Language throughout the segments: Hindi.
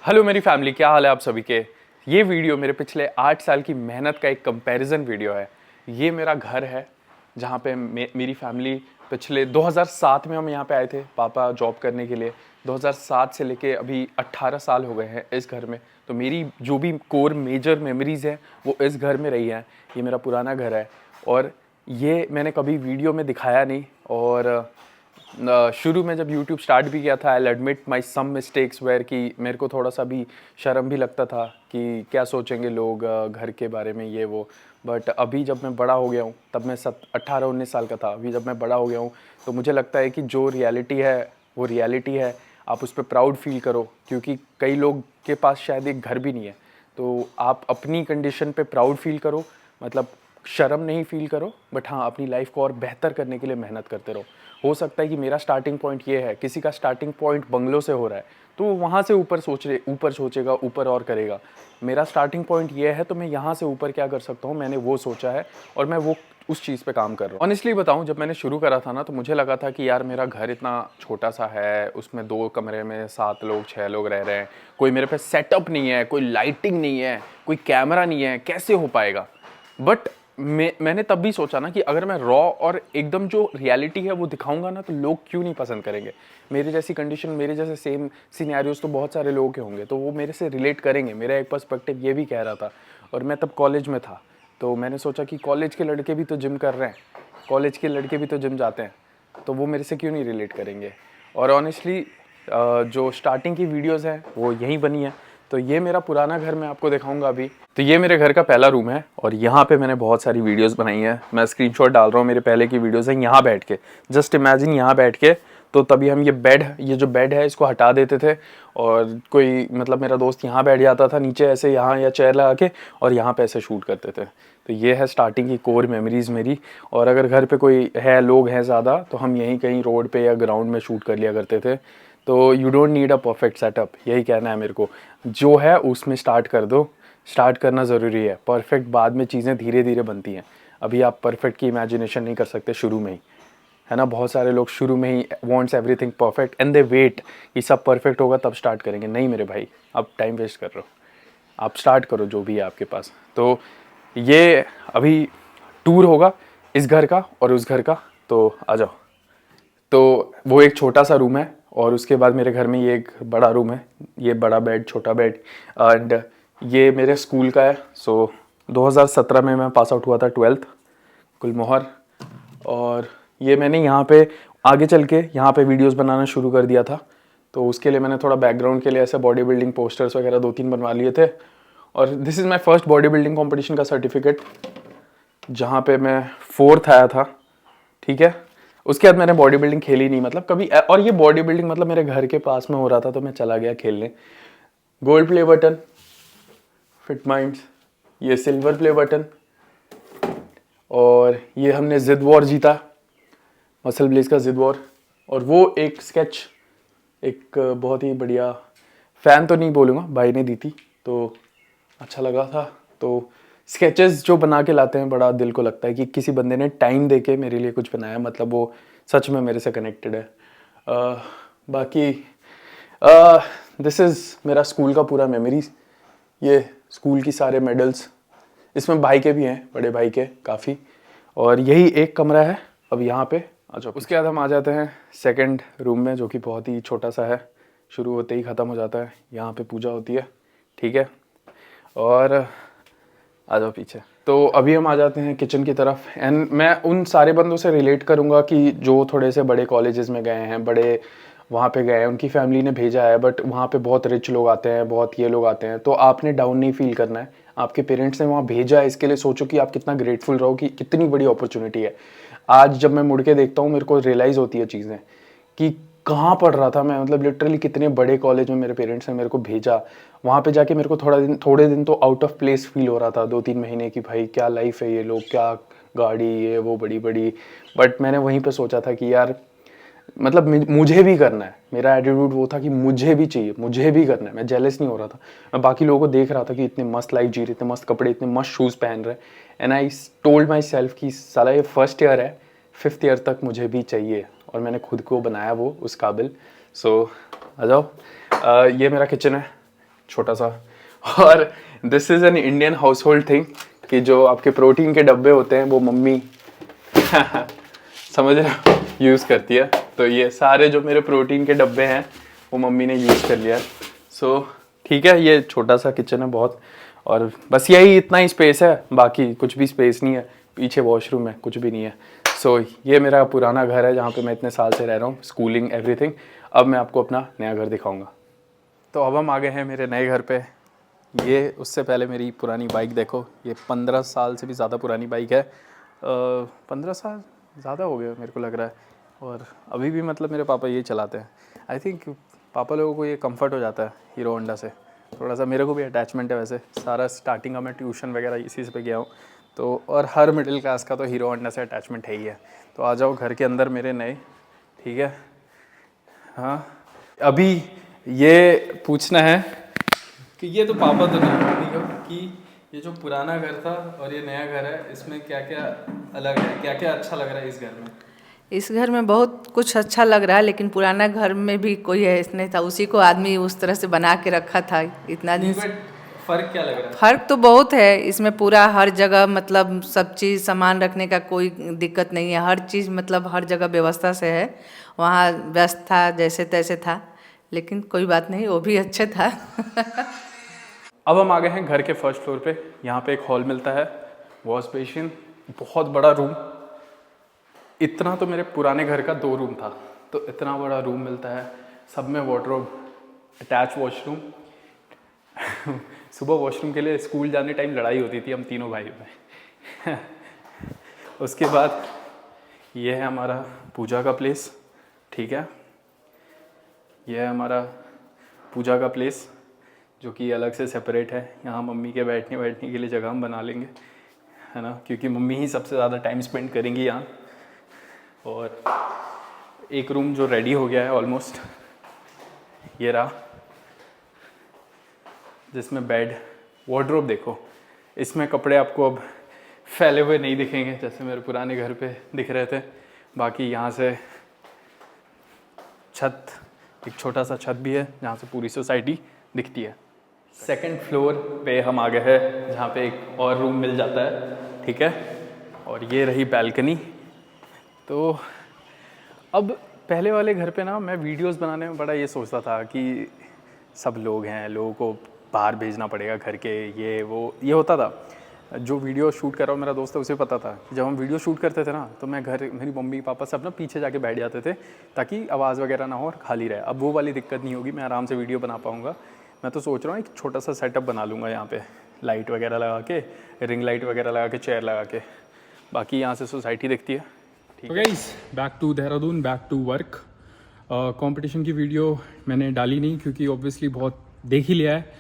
हेलो मेरी फैमिली, क्या हाल है आप सभी के। ये वीडियो मेरे पिछले 8 साल की मेहनत का एक कंपैरिजन वीडियो है। ये मेरा घर है जहाँ पे मेरी फैमिली पिछले 2007 में हम यहाँ पे आए थे पापा जॉब करने के लिए। 2007 से लेके अभी 18 साल हो गए हैं इस घर में। तो मेरी जो भी कोर मेजर मेमोरीज़ हैं वो इस घर में रही हैं। ये मेरा पुराना घर है और ये मैंने कभी वीडियो में दिखाया नहीं। और शुरू में जब YouTube स्टार्ट भी किया था, I admit my some mistakes where कि मेरे को थोड़ा सा भी शर्म भी लगता था कि क्या सोचेंगे लोग घर के बारे में ये वो। बट अभी जब मैं बड़ा हो गया हूँ, तब मैं 18-19 साल का था, अभी जब मैं बड़ा हो गया हूँ तो मुझे लगता है कि जो रियलिटी है वो रियलिटी है। आप उस पर प्राउड फील करो, क्योंकि कई लोग के पास शायद एक घर भी नहीं है। तो आप अपनी कंडीशन पे प्राउड फील करो, मतलब शर्म नहीं फील करो, बट हाँ अपनी लाइफ को और बेहतर करने के लिए मेहनत करते रहो। हो सकता है कि मेरा स्टार्टिंग पॉइंट ये है, किसी का स्टार्टिंग पॉइंट बंगलों से हो रहा है तो वो वहाँ से ऊपर सोचेगा, ऊपर और करेगा। मेरा स्टार्टिंग पॉइंट ये है तो मैं यहाँ से ऊपर क्या कर सकता हूँ, मैंने वो सोचा है और मैं वो उस चीज़ पे काम कर रहा हूँ। ऑनेस्टली बताऊँ, जब मैंने शुरू करा था ना तो मुझे लगा था कि यार मेरा घर इतना छोटा सा है, उसमें 2 कमरे में 7 लोग 6 लोग रह रहे हैं, कोई मेरे पे सेटअप नहीं है, कोई लाइटिंग नहीं है, कोई कैमरा नहीं है, कैसे हो पाएगा। बट मैंने तब भी सोचा ना कि अगर मैं रॉ और एकदम जो रियलिटी है वो दिखाऊंगा ना तो लोग क्यों नहीं पसंद करेंगे। मेरे जैसी कंडीशन, मेरे जैसे सेम सिनेरियोज तो बहुत सारे लोगों के होंगे, तो वो मेरे से रिलेट करेंगे। मेरा एक पर्सपेक्टिव ये भी कह रहा था। और मैं तब कॉलेज में था तो मैंने सोचा कि कॉलेज के लड़के भी तो जिम कर रहे हैं, कॉलेज के लड़के भी तो जिम जाते हैं, तो वो मेरे से क्यों नहीं रिलेट करेंगे। और ऑनेस्टली जो स्टार्टिंग की वीडियोज़ हैं वो यहीं बनी है। तो ये मेरा पुराना घर मैं आपको दिखाऊंगा अभी। तो ये मेरे घर का पहला रूम है और यहाँ पे मैंने बहुत सारी वीडियोस बनाई हैं। मैं स्क्रीनशॉट डाल रहा हूँ, मेरे पहले की वीडियोस हैं। यहाँ बैठ के जस्ट इमेजिन, यहाँ बैठ के तो तभी हम ये जो बेड है इसको हटा देते थे और कोई मतलब मेरा दोस्त यहाँ बैठ जाता था नीचे ऐसे, यहाँ या चेयर लगा के, और यहाँ पे ऐसे शूट करते थे। तो ये है स्टार्टिंग की कोर मेमोरीज़ मेरी। और अगर घर पे कोई है, लोग हैं ज़्यादा, तो हम यहीं कहीं रोड पे या ग्राउंड में शूट कर लिया करते थे। तो you don't need a perfect setup, यही कहना है मेरे को। जो है उसमें स्टार्ट कर दो, स्टार्ट करना ज़रूरी है। परफेक्ट बाद में चीज़ें धीरे धीरे बनती हैं। अभी आप परफेक्ट की इमेजिनेशन नहीं कर सकते शुरू में ही, है ना। बहुत सारे लोग शुरू में ही wants everything perfect and they wait कि सब परफेक्ट होगा तब स्टार्ट करेंगे। नहीं मेरे भाई, आप टाइम वेस्ट कर रहे हो, आप स्टार्ट करो जो भी है आपके पास। तो ये अभी टूर होगा इस घर का और उस घर का, तो आ जाओ। तो वो एक छोटा सा रूम है और उसके बाद मेरे घर में ये एक बड़ा रूम है, ये बड़ा बेड, छोटा बेड। एंड ये मेरे स्कूल का है। सो 2017 में मैं पास आउट हुआ था 12th गुलमोहर। और ये मैंने यहाँ पे आगे चल के यहाँ पे वीडियोस बनाना शुरू कर दिया था। तो उसके लिए मैंने थोड़ा बैकग्राउंड के लिए ऐसे बॉडी बिल्डिंग पोस्टर्स वगैरह 2-3 बनवा लिए थे। और this is my first body building competition का सर्टिफिकेट, जहाँ पे मैं 4th आया था, ठीक है। उसके बाद मैंने बॉडी बिल्डिंग खेली नहीं, मतलब कभी। और ये बॉडी बिल्डिंग मतलब मेरे घर के पास में हो रहा था तो मैं चला गया खेलने। Gold play button fit minds, ये सिल्वर प्ले बटन, और ये हमने जिद वॉर जीता, मसल ब्लेज का जिद वॉर। और वो एक स्केच, एक बहुत ही बढ़िया, फ़ैन तो नहीं बोलूँगा, भाई ने दी थी तो अच्छा लगा था। तो स्केचेस जो बना के लाते हैं, बड़ा दिल को लगता है कि किसी बंदे ने टाइम दे के मेरे लिए कुछ बनाया, मतलब वो सच में मेरे से कनेक्टेड है। बाकी दिस इज़ मेरा स्कूल का पूरा मेमोरीज। ये स्कूल की सारे मेडल्स, इसमें भाई के भी हैं, बड़े भाई के काफ़ी। और यही एक कमरा है अब यहाँ पे। अच्छा, उसके बाद हम आ जाते हैं सेकंड रूम में, जो कि बहुत ही छोटा सा है, शुरू होते ही ख़त्म हो जाता है। यहाँ पे पूजा होती है, ठीक है। और आ जाओ पीछे। तो अभी हम आ जाते हैं किचन की तरफ। एंड मैं उन सारे बंदों से रिलेट करूँगा कि जो थोड़े से बड़े कॉलेजेस में गए हैं, बड़े वहाँ पे गए हैं, उनकी फैमिली ने भेजा है, बट वहाँ पे बहुत रिच लोग आते हैं, बहुत ये लोग आते हैं। तो आपने डाउन नहीं फील करना है, आपके पेरेंट्स ने वहाँ भेजा है, इसके लिए सोचो कि आप कितना ग्रेटफुल रहो कि कितनी बड़ी अपॉर्चुनिटी है। आज जब मैं मुड़ के देखता हूँ, मेरे को रियलाइज़ होती है चीज़ें कि कहाँ पढ़ रहा था मैं, मतलब लिटरली कितने बड़े कॉलेज में मेरे पेरेंट्स ने मेरे को भेजा। वहाँ पे जाके मेरे को थोड़े दिन तो आउट ऑफ प्लेस फील हो रहा था, 2-3 महीने की, भाई क्या लाइफ है, ये लोग क्या गाड़ी, ये वो बड़ी बड़ी। बट मैंने वहीं पे सोचा था कि यार मतलब मुझे भी करना है। मेरा एटीट्यूड वो था कि मुझे भी चाहिए, मुझे भी करना है। मैं जेलस नहीं हो रहा था, मैं बाकी लोगों को देख रहा था कि इतने मस्त लाइफ जी रहे, इतने मस्त कपड़े, इतने मस्त शूज़ पहन रहे। And I told my self कि साला ये फर्स्ट ईयर है, 5th ईयर तक मुझे भी चाहिए। और मैंने खुद को बनाया वो उस काबिल। सो आ जाओ। ये मेरा किचन है, छोटा सा। और this is an Indian house hold thing कि जो आपके प्रोटीन के डब्बे होते हैं वो मम्मी समझ रहे हो यूज़ करती है। तो ये सारे जो मेरे प्रोटीन के डब्बे हैं वो मम्मी ने यूज़ कर लिया। सो ठीक है, ये छोटा सा किचन है बहुत, और बस यही इतना ही स्पेस है, बाकी कुछ भी स्पेस नहीं है। पीछे वॉशरूम है, कुछ भी नहीं है। सो ये मेरा पुराना घर है जहाँ पे मैं इतने साल से रह रहा हूँ, स्कूलिंग एवरीथिंग। अब मैं आपको अपना नया घर दिखाऊंगा। तो अब हम आ गए हैं मेरे नए घर पे। ये उससे पहले मेरी पुरानी बाइक देखो, ये 15 साल से भी ज़्यादा पुरानी बाइक है। 15 साल ज़्यादा हो गया मेरे को लग रहा है। और अभी भी मतलब मेरे पापा ये चलाते हैं। आई थिंक पापा लोगों को ये कंफर्ट हो जाता है हीरो होंडा से। थोड़ा सा मेरे को भी अटैचमेंट है वैसे, सारा स्टार्टिंग का मैं ट्यूशन वगैरह इसी से पे गया हूँ तो। और हर मिडिल क्लास का तो हीरो होंडा से अटैचमेंट है ही है। तो आ जाओ घर के अंदर मेरे नए, ठीक है। हाँ, अभी ये पूछना है कि ये तो पापा तो नहीं मम्मी को कि ये जो पुराना घर था और ये नया घर है, इसमें क्या क्या अलग है, क्या क्या अच्छा लग रहा है इस घर में? इस घर में बहुत कुछ अच्छा लग रहा है, लेकिन पुराना घर में भी कोई ऐसा नहीं था, उसी को आदमी उस तरह से बना के रखा था इतना दिन से। फर्क क्या लग रहा है? फर्क तो बहुत है इसमें, पूरा हर जगह मतलब सब चीज़ सामान रखने का कोई दिक्कत नहीं है, हर चीज़ मतलब हर जगह व्यवस्था से है। वहाँ व्यस्त था जैसे तैसे था, लेकिन कोई बात नहीं, वो भी अच्छे था। अब हम आ गए हैं घर के फर्स्ट फ्लोर पे। यहाँ पे एक हॉल मिलता है, वॉश बेसिन, बहुत बड़ा रूम। इतना तो मेरे पुराने घर का 2 रूम था, तो इतना बड़ा रूम मिलता है, सब में वार्डरोब, अटैच वॉशरूम। सुबह वॉशरूम के लिए स्कूल जाने टाइम लड़ाई होती थी हम तीनों भाइयों में। उसके बाद ये है हमारा पूजा का प्लेस, ठीक है। ये है हमारा पूजा का प्लेस जो कि अलग से सेपरेट है। यहाँ मम्मी के बैठने के लिए जगह हम बना लेंगे, है ना, क्योंकि मम्मी ही सबसे ज़्यादा टाइम स्पेंड करेंगी यहाँ। और एक रूम जो रेडी हो गया है ऑलमोस्ट, ये रहा, जिसमें बेड, वार्डरोब देखो, इसमें कपड़े आपको अब फैले हुए नहीं दिखेंगे जैसे मेरे पुराने घर पे दिख रहे थे। बाकी यहाँ से छत, एक छोटा सा छत भी है जहाँ से पूरी सोसाइटी दिखती है। सेकंड फ्लोर पे हम आ गए हैं जहाँ पे एक और रूम मिल जाता है, ठीक है। और ये रही बैल्कनी। तो अब पहले वाले घर पे ना मैं वीडियोस बनाने में बड़ा ये सोचता था कि सब लोग हैं, लोगों को बाहर भेजना पड़ेगा घर के, ये वो, ये होता था। जो वीडियो शूट कर रहा हूँ मेरा दोस्त है, उसे पता था कि जब हम वीडियो शूट करते थे ना तो मैं घर, मेरी मम्मी पापा सब ना पीछे जाके बैठ जाते थे ताकि आवाज़ वगैरह ना हो और खाली रहे। अब वो वाली दिक्कत नहीं होगी, मैं आराम से वीडियो बना पाऊँगा। मैं तो सोच रहा हूँ एक छोटा सा सेटअप बना लूँगा यहाँ पे, लाइट वगैरह लगा के, रिंग लाइट वगैरह लगा के, चेयर लगा के। बाकी यहाँ से सोसाइटी दिखती है। ठीक है guys, back to Dehradun, back to work. Competition की वीडियो मैंने डाली नहीं क्योंकि ऑब्वियसली बहुत देख ही लिया है।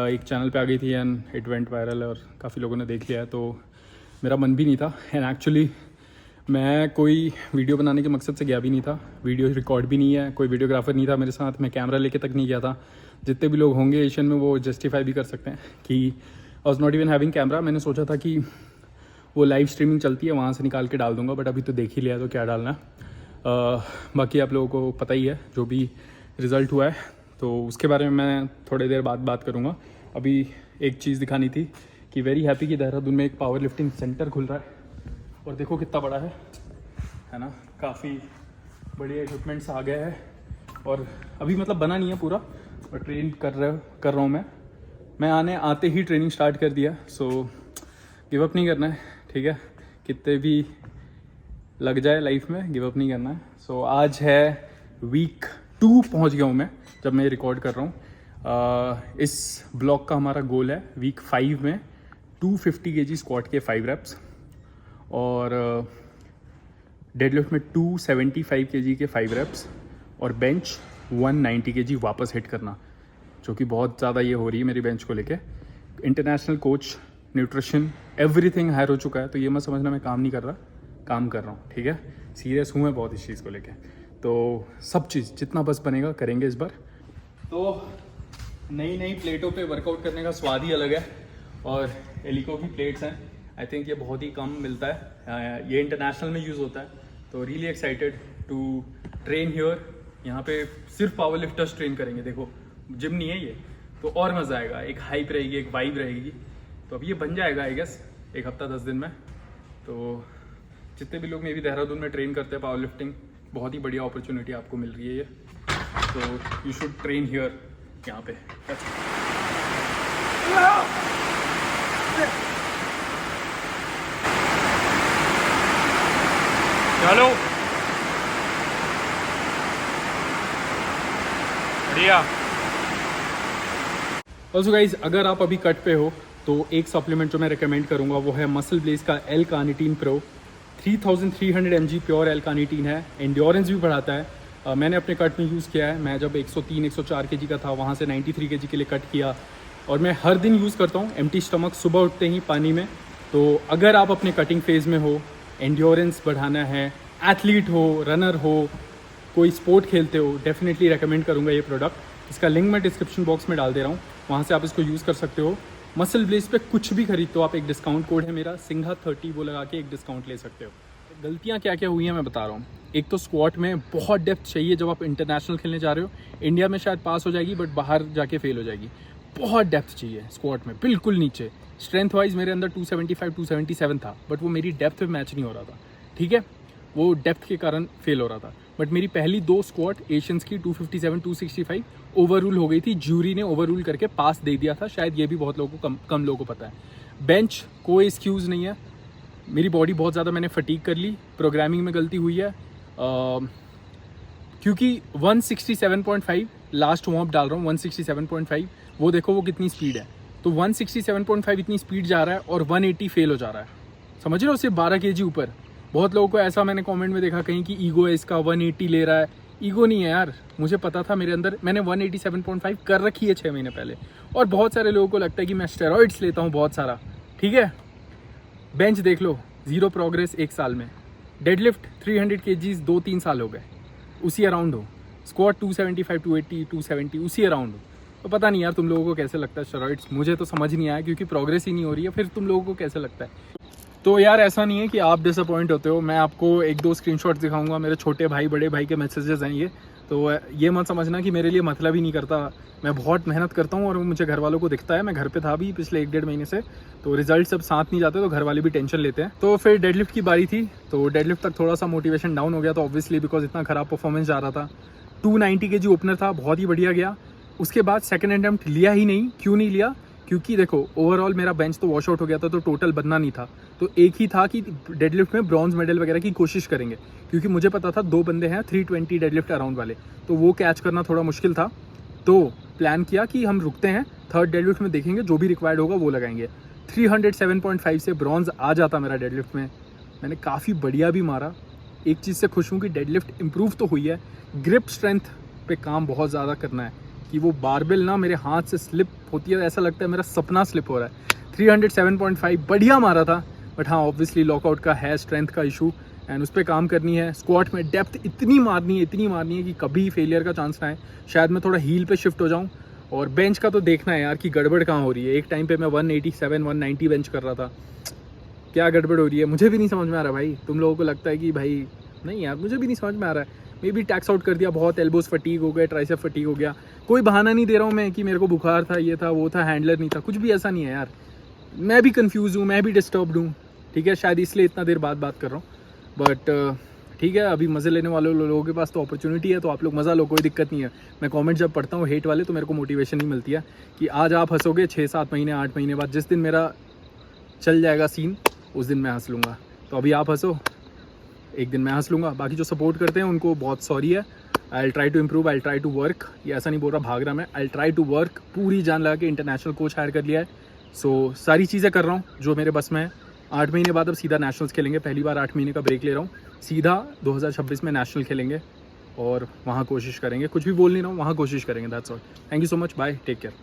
एक चैनल पे आ गई थी एंड इट वेंट वायरल और काफ़ी लोगों ने देख लिया है, तो मेरा मन भी नहीं था। एंड एक्चुअली मैं कोई वीडियो बनाने के मकसद से गया भी नहीं था, वीडियो रिकॉर्ड भी नहीं है, कोई वीडियोग्राफर नहीं था मेरे साथ, मैं कैमरा लेके तक नहीं गया था। जितने भी लोग होंगे एशियन में वो जस्टिफाई भी कर सकते हैं कि I was not even having camera. मैंने सोचा था कि वो लाइव स्ट्रीमिंग चलती है वहाँ से निकाल के डाल दूंगा, बट अभी तो देख ही लिया तो क्या डालना है। बाकी आप लोगों को पता ही है जो भी रिज़ल्ट हुआ है, तो उसके बारे में मैं थोड़ी देर बाद बात करूँगा। अभी एक चीज़ दिखानी थी कि वेरी हैप्पी कि देहरादून में एक पावर लिफ्टिंग सेंटर खुल रहा है, और देखो कितना बड़ा है ना, काफ़ी बढ़िया इक्विपमेंट्स आ गए हैं। और अभी मतलब बना नहीं है पूरा, और ट्रेन कर रहा हूँ मैं आते ही ट्रेनिंग स्टार्ट कर दिया। सो गिव अप नहीं करना है, ठीक है, कितने भी लग जाए लाइफ में, गिव अप नहीं करना है। सो आज है वीक 2 पहुँच गया हूँ मैं जब मैं रिकॉर्ड कर रहा हूँ। इस ब्लॉग का हमारा गोल है वीक 5 में 250 kg स्क्वाट के 5 reps, और डेडलिफ्ट में 275 kg के 5 reps, और बेंच 190 kg वापस हिट करना, जो कि बहुत ज़्यादा ये हो रही है मेरी बेंच को लेके। International coach, nutrition, everything hire हो चुका है, तो ये मत समझना मैं काम नहीं कर रहा, काम कर रहा हूँ, ठीक है। सीरियस हूँ मैं बहुत इस चीज़ को लेके, तो सब चीज़ जितना बस बनेगा करेंगे इस बार। तो नई प्लेटों पे वर्कआउट करने का स्वाद ही अलग है, और एलिको की प्लेट्स हैं, आई थिंक ये बहुत ही कम मिलता है, ये इंटरनेशनल में यूज़ होता है, तो really excited to train here. यहाँ पे सिर्फ पावर लिफ्टर्स ट्रेन करेंगे, देखो जिम नहीं है ये, तो और मज़ा आएगा, एक हाइप रहेगी, एक वाइब रहेगी। तो अब ये बन जाएगा आई गेस 1 हफ्ता 10 दिन में। तो जितने भी लोग मे भी देहरादून में ट्रेन करते हैं पावर लिफ्टिंग, बहुत ही बढ़िया अपॉर्चुनिटी आपको मिल रही है ये। तो यू शुड ट्रेन हियर, यहाँ पे। चलो बढ़िया। ऑल्सो गाइज, अगर आप अभी कट पे हो तो एक सप्लीमेंट जो मैं रिकमेंड करूँगा वो है मसल ब्लेज का L carnitine pro. 3300 mg pure L carnitine है, एंड्योरेंस भी बढ़ाता है। मैंने अपने कट में यूज़ किया है। मैं जब 103-104 kg का था, वहाँ से 93 kg के लिए कट किया, और मैं हर दिन यूज़ करता हूँ एम्प्टी स्टमक सुबह उठते ही पानी में। तो अगर आप अपने कटिंग फेज़ में हो, एंड्योरेंस बढ़ाना है, एथलीट हो, रनर हो, कोई स्पोर्ट खेलते हो, डेफिनेटली रेकमेंड करूँगा ये प्रोडक्ट। इसका लिंक मैं डिस्क्रिप्शन बॉक्स में डाल दे रहा हूँ, वहाँ से आप इसको यूज़ कर सकते हो। मसल ब्लेज पे कुछ भी खरीदते हो आप, एक डिस्काउंट कोड है मेरा सिंघा30, वो लगा के एक डिस्काउंट ले सकते हो। गलतियाँ क्या क्या हुई हैं मैं बता रहा हूँ। एक तो स्क्वाट में बहुत डेप्थ चाहिए जब आप इंटरनेशनल खेलने जा रहे हो। इंडिया में शायद पास हो जाएगी बट बाहर जाके फेल हो जाएगी। बहुत डेप्थ चाहिए स्क्वाट में, बिल्कुल नीचे। स्ट्रेंथ वाइज मेरे अंदर 275-277 था, बट वो मेरी डेप्थ में मैच नहीं हो रहा था, ठीक है, वो डेप्थ के कारण फेल हो रहा था। बट मेरी पहली 2 स्क्वाट एशियंस की 257-265 ओवर रूल हो गई थी, ज्यूरी ने ओवर रूल करके पास दे दिया था। शायद ये भी बहुत लोगों को कम लोगों को पता है। बेंच कोई एक्सक्यूज़ नहीं है, मेरी बॉडी बहुत ज़्यादा मैंने फटीग कर ली, प्रोग्रामिंग में गलती हुई है। क्योंकि 167.5 लास्ट वार्म अप डाल रहा हूँ, 167.5, वो देखो वो कितनी स्पीड है। तो 167.5 इतनी स्पीड जा रहा है और 180 फेल हो जा रहा है, समझ रहे हो, सिर्फ 12 kg ऊपर। बहुत लोगों को ऐसा मैंने कमेंट में देखा कहीं कि ईगो है इसका, 180 ले रहा है। ईगो नहीं है यार, मुझे पता था मेरे अंदर, मैंने 187.5 कर रखी है 6 महीने पहले। और बहुत सारे लोगों को लगता है कि मैं स्टेरॉइड्स लेता हूँ बहुत सारा, ठीक है। बेंच देख लो, 0 प्रोग्रेस 1 साल में। डेडलिफ्ट 300 kgs 2-3 साल हो गए, उसी अराउंड हो। स्क्वाट 275, 280, 270 उसी अराउंड हो। तो पता नहीं यार तुम लोगों को कैसे लगता है स्टेरॉइड्स, मुझे तो समझ नहीं आया, क्योंकि प्रोग्रेस ही नहीं हो रही है। फिर तुम लोगों को कैसे लगता है? तो यार ऐसा नहीं है कि आप डिसअपॉइंट होते हो। मैं आपको 1-2 स्क्रीनशॉट्स दिखाऊंगा, मेरे छोटे भाई बड़े भाई के मैसेजेस हैं ये। तो ये मत समझना कि मेरे लिए मतलब ही नहीं करता, मैं बहुत मेहनत करता हूँ और वो मुझे घर वालों को दिखता है। मैं घर पे था भी पिछले 1-1.5 महीने से, तो रिजल्ट सब साथ नहीं जाते तो घर वाले भी टेंशन लेते हैं। तो फिर डेडलिफ्ट की बारी थी, तो डेडलिफ्ट तक थोड़ा सा मोटिवेशन डाउन हो गया, तो ऑब्वियसली बिकॉज इतना ख़राब परफॉर्मेंस जा रहा था। 290 kg ओपनर था, बहुत ही बढ़िया गया। उसके बाद सेकंड अटेम्प्ट लिया ही नहीं। क्यों नहीं लिया? क्योंकि देखो ओवरऑल मेरा बेंच तो वॉश आउट हो गया था, तो टोटल बनना नहीं था। तो एक ही था कि डेडलिफ्ट में ब्रॉन्ज मेडल वगैरह की कोशिश करेंगे, क्योंकि मुझे पता था 2 बंदे हैं 320 डेडलिफ्ट अराउंड वाले, तो वो कैच करना थोड़ा मुश्किल था। तो प्लान किया कि हम रुकते हैं, थर्ड डेडलिफ्ट में देखेंगे, जो भी रिक्वायर्ड होगा वो लगाएंगे। 307.5 से ब्रॉन्ज आ जाता मेरा डेडलिफ्ट में। मैंने काफ़ी बढ़िया भी मारा। एक चीज़ से खुश हूँ कि डेडलिफ्ट इम्प्रूव तो हुई है। ग्रिप स्ट्रेंथ पे काम बहुत ज़्यादा करना है कि वो बारबेल ना मेरे हाथ से स्लिप होती है, ऐसा लगता है मेरा सपना स्लिप हो रहा है। 307.5 बढ़िया मारा था, बट हाँ ऑब्वियसली लॉकआउट का है, स्ट्रेंथ का इशू, एंड उस पर काम करनी है। स्क्वाट में डेप्थ इतनी मारनी है कि कभी फेलियर का चांस ना आए। शायद मैं थोड़ा हील पे शिफ्ट हो जाऊँ। और बेंच का तो देखना है यार कि गड़बड़ कहाँ हो रही है। एक टाइम पे मैं 187-190 बेंच कर रहा था, क्या गड़बड़ हो रही है मुझे भी नहीं समझ में आ रहा भाई। तुम लोगों को लगता है कि भाई नहीं यार, मुझे भी नहीं समझ में आ रहा है। मे भी टैक्स आउट कर दिया बहुत, एल्बोज फटीग हो गए, ट्राइसेप फटीग हो गया। कोई बहाना नहीं दे रहा हूँ मैं कि मेरे को बुखार था, ये था, वो था, हैंडलर नहीं था, कुछ भी ऐसा नहीं है यार। मैं भी कंफ्यूज हूँ, मैं भी डिस्टर्ब्ड हूँ, ठीक है। शायद इसलिए इतना देर बाद बात कर रहा हूँ, बट ठीक है। अभी मज़े लेने वाले लोगों के पास तो अपॉर्चुनिटी है, तो आप लोग मज़ा लो, कोई दिक्कत नहीं है। मैं कमेंट जब पढ़ता हूँ हेट वाले, तो मेरे को मोटिवेशन ही मिलती है कि आज आप हंसोगे 6-7 महीने 8 महीने बाद, जिस दिन मेरा चल जाएगा सीन, उस दिन मैं हंस लूँगा। तो अभी आप हंसो, एक दिन मैं हंस लूँगा। बाकी जो सपोर्ट करते हैं उनको बहुत सॉरी है। I try to improve, I try to work. ये ऐसा नहीं बोल रहा भाग रहा मैं, आई ट्राई टू वर्क। पूरी जान लगा के इंटरनेशनल कोच हायर कर लिया है। सो सारी चीज़ें कर रहा हूँ जो मेरे बस में है। 8 महीने बाद अब सीधा नेशनल्स खेलेंगे। पहली बार 8 महीने का ब्रेक ले रहा हूँ, सीधा 2026 में नेशनल खेलेंगे और वहाँ कोशिश करेंगे। कुछ भी बोल नहीं रहा हूँ, वहाँ कोशिश करेंगे। That's all. Thank you so much, bye, take care.